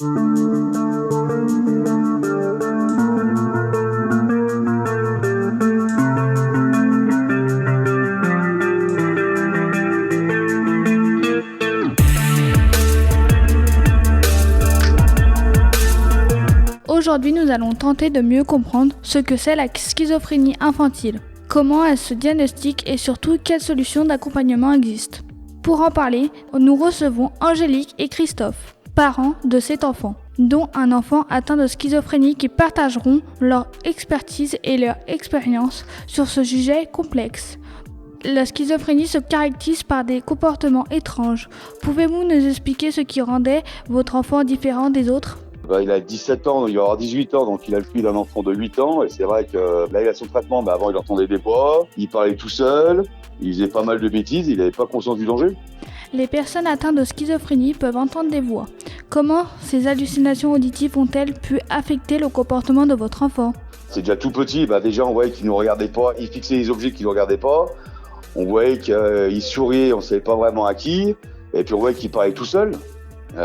Aujourd'hui, nous allons tenter de mieux comprendre ce que c'est la schizophrénie infantile, comment elle se diagnostique et surtout quelles solutions d'accompagnement existent. Pour en parler, nous recevons Angélique et Christophe, parents de cet enfant, dont un enfant atteint de schizophrénie qui partageront leur expertise et leur expérience sur ce sujet complexe. La schizophrénie se caractérise par des comportements étranges. Pouvez-vous nous expliquer ce qui rendait votre enfant différent des autres ? Il a 17 ans, il va avoir 18 ans, donc il a le QI d'un enfant de 8 ans. Et c'est vrai que là, il a son traitement. Avant, il entendait des voix, il parlait tout seul, il faisait pas mal de bêtises, il n'avait pas conscience du danger. Les personnes atteintes de schizophrénie peuvent entendre des voix. Comment ces hallucinations auditives ont-elles pu affecter le comportement de votre enfant ? C'est déjà tout petit. Déjà, on voyait qu'il ne nous regardait pas, il fixait les objets qu'il ne regardait pas. On voyait qu'il souriait, on ne savait pas vraiment à qui. Et puis, on voyait qu'il parlait tout seul.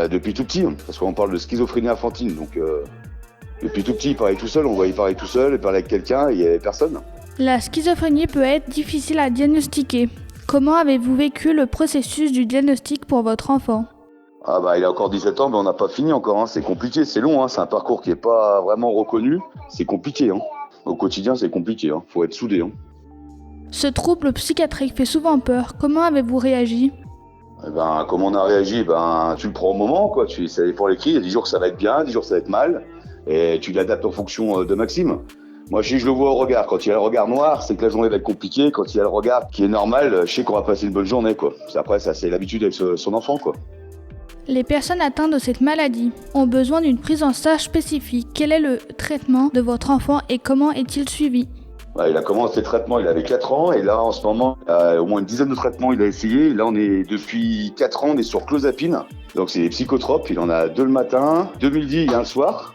Depuis tout petit, parce qu'on parle de schizophrénie infantile, donc depuis tout petit il parlait tout seul, on voyait parler tout seul, il parlait avec quelqu'un et il n'y avait personne. La schizophrénie peut être difficile à diagnostiquer. Comment avez-vous vécu le processus du diagnostic pour votre enfant ? Il a encore 17 ans, mais on n'a pas fini encore, c'est compliqué, c'est long, c'est un parcours qui n'est pas vraiment reconnu, c'est compliqué. Au quotidien c'est compliqué, faut être soudé. Ce trouble psychiatrique fait souvent peur, comment avez-vous réagi ? Comment on a réagi, tu le prends au moment, quoi. Ça dépend les cris, il y a 10 jours que ça va être bien, 10 jours que ça va être mal, et tu l'adaptes en fonction de Maxime. Moi, je le vois au regard. Quand il a le regard noir, c'est que la journée va être compliquée. Quand il a le regard qui est normal, je sais qu'on va passer une bonne journée, quoi. Après, ça, c'est l'habitude avec son enfant, quoi. Les personnes atteintes de cette maladie ont besoin d'une prise en charge spécifique. Quel est le traitement de votre enfant et comment est-il suivi ? Il a commencé le traitement, il avait 4 ans, et là, en ce moment, il a au moins une dizaine de traitements, il a essayé. Là, depuis 4 ans, on est sur clozapine. Donc, c'est des psychotropes, il en a 2 le matin, 2 midi et 1 le soir.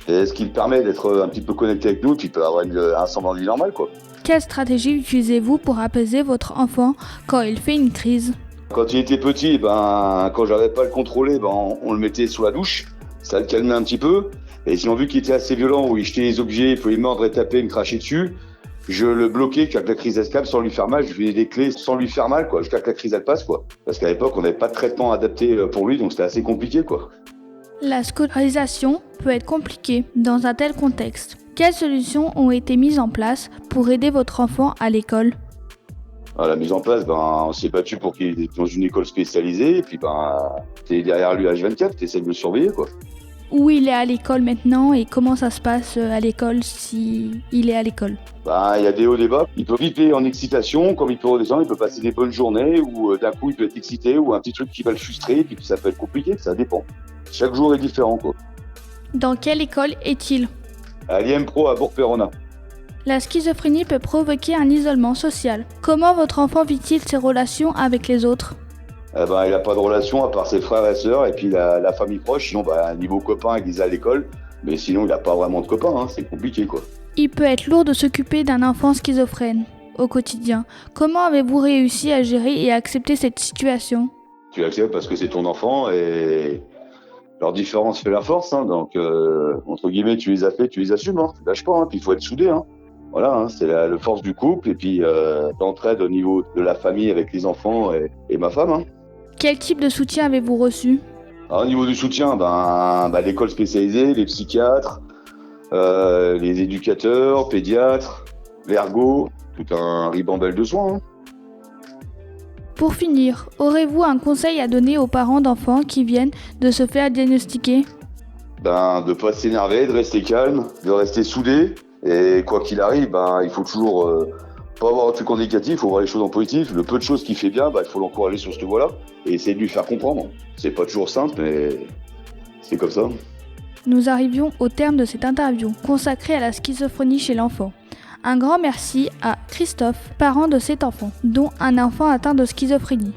Et ce qui le permet d'être un petit peu connecté avec nous, puis il peut avoir un semblant de vie normale, quoi. Quelle stratégie utilisez-vous pour apaiser votre enfant quand il fait une crise ? Quand il était petit, quand j'arrivais pas à le contrôler, on le mettait sous la douche. Ça le calmait un petit peu. Et sinon, vu qu'il était assez violent, où il jetait les objets, il pouvait mordre et taper, me cracher dessus, je le bloquais quand la crise escape sans lui faire mal. Je lui donnais des clés sans lui faire mal, quoi, jusqu'à que la crise elle passe, quoi. Parce qu'à l'époque, on n'avait pas de traitement adapté pour lui, donc c'était assez compliqué, quoi. La scolarisation peut être compliquée dans un tel contexte. Quelles solutions ont été mises en place pour aider votre enfant à l'école ? La mise en place, on s'est battu pour qu'il ait dans une école spécialisée, et puis t'es derrière lui H24, t'essaies de le surveiller, quoi. Où il est à l'école maintenant et comment ça se passe à l'école si il est à l'école ? Il y a des hauts, des bas. Il peut vivre en excitation, comme il peut redescendre, il peut passer des bonnes journées, ou d'un coup il peut être excité, ou un petit truc qui va le frustrer, et puis ça peut être compliqué, ça dépend. Chaque jour est différent, quoi. Dans quelle école est-il ? À l'IM Pro à Bourg-Péronat. La schizophrénie peut provoquer un isolement social. Comment votre enfant vit-il ses relations avec les autres ? Il n'a pas de relation à part ses frères et sœurs, et puis la famille proche. Sinon, niveau copain, il est à l'école, mais sinon il n'a pas vraiment de copains, c'est compliqué, quoi. Il peut être lourd de s'occuper d'un enfant schizophrène au quotidien. Comment avez-vous réussi à gérer et à accepter cette situation ? Tu l'acceptes parce que c'est ton enfant et leur différence fait la force. Donc, entre guillemets, tu les as fait, tu les assumes. Tu lâches pas, puis il faut être soudé. Voilà, c'est la force du couple et puis d'entraide au niveau de la famille avec les enfants et ma femme. Quel type de soutien avez-vous reçu ? Au niveau du soutien, l'école spécialisée, les psychiatres, les éducateurs, pédiatres, l'ergo, tout un ribambelle de soins. Pour finir, aurez-vous un conseil à donner aux parents d'enfants qui viennent de se faire diagnostiquer ? De ne pas s'énerver, de rester calme, de rester soudé. Et quoi qu'il arrive, il faut toujours pas avoir un truc en négatif, il faut voir les choses en positif. Le peu de choses qu'il fait bien, il faut l'encourager sur cette voie-là et essayer de lui faire comprendre. C'est pas toujours simple, mais c'est comme ça. Nous arrivions au terme de cette interview consacrée à la schizophrénie chez l'enfant. Un grand merci à Christophe, parent de cet enfant, dont un enfant atteint de schizophrénie,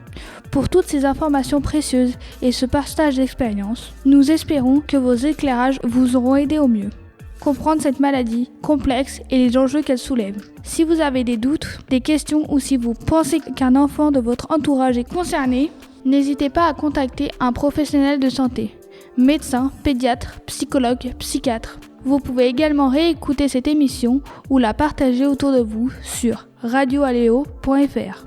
pour toutes ces informations précieuses et ce partage d'expérience. Nous espérons que vos éclairages vous auront aidé au mieux. Comprendre cette maladie complexe et les enjeux qu'elle soulève. Si vous avez des doutes, des questions ou si vous pensez qu'un enfant de votre entourage est concerné, n'hésitez pas à contacter un professionnel de santé. médecin, pédiatre, psychologue, psychiatre. Vous pouvez également réécouter cette émission ou la partager autour de vous sur radioaléo.fr.